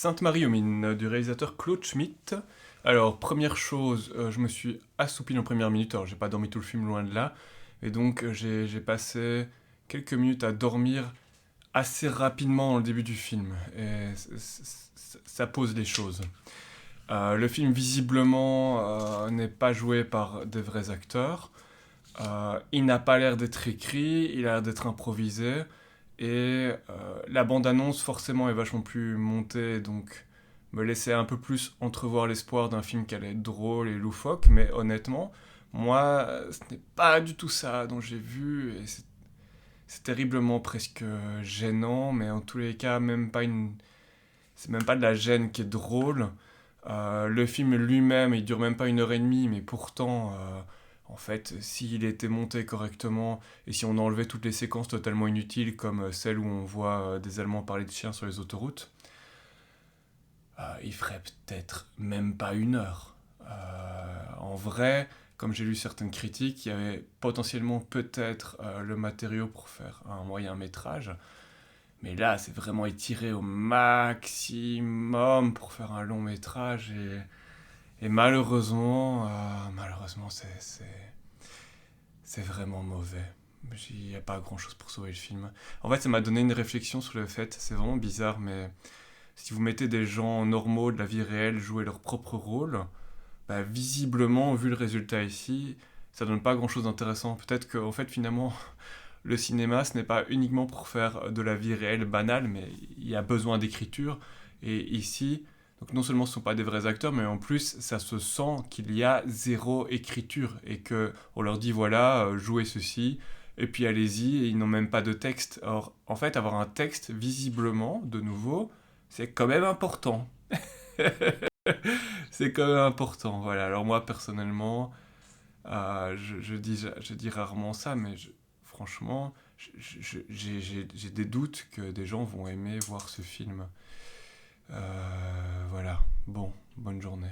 Sainte-Marie aux mines du réalisateur Claude Schmitt. Alors, première chose, je me suis assoupi en première minute, alors j'ai pas dormi tout le film, loin de là, et donc j'ai passé quelques minutes à dormir assez rapidement dans le début du film, et ça pose les choses. Le film, visiblement, n'est pas joué par des vrais acteurs. Il n'a pas l'air d'être écrit, il a l'air d'être improvisé. Et la bande-annonce, forcément, est vachement plus montée, donc me laissait un peu plus entrevoir l'espoir d'un film qui allait être drôle et loufoque. Mais honnêtement, moi, ce n'est pas du tout ça dont j'ai vu. Et c'est terriblement presque gênant, mais en tous les cas, c'est même pas de la gêne qui est drôle. Le film lui-même, il dure même pas 1 heure et demie, mais pourtant, en fait, s'il était monté correctement et si on enlevait toutes les séquences totalement inutiles, comme celle où on voit des Allemands parler de chiens sur les autoroutes, il ferait peut-être même pas 1 heure. En vrai, comme j'ai lu certaines critiques, il y avait potentiellement peut-être le matériau pour faire un moyen métrage. Mais là, c'est vraiment étiré au maximum pour faire un long métrage. Et malheureusement, c'est vraiment mauvais. Il n'y a pas grand-chose pour sauver le film. En fait, ça m'a donné une réflexion sur le fait, c'est vraiment bizarre, mais si vous mettez des gens normaux de la vie réelle jouer leur propre rôle, bah, visiblement, vu le résultat ici, ça donne pas grand-chose d'intéressant. Peut-être qu'en fait, finalement, le cinéma, ce n'est pas uniquement pour faire de la vie réelle banale, mais il y a besoin d'écriture. Et ici, donc non seulement ce ne sont pas des vrais acteurs, mais en plus, ça se sent qu'il y a zéro écriture et que on leur dit voilà, jouez ceci, et puis allez-y, et ils n'ont même pas de texte. Or, en fait, avoir un texte, visiblement, de nouveau, c'est quand même important. C'est quand même important, voilà. Alors moi, personnellement, je dis rarement ça, mais franchement, j'ai des doutes que des gens vont aimer voir ce film. Voilà, bon, bonne journée.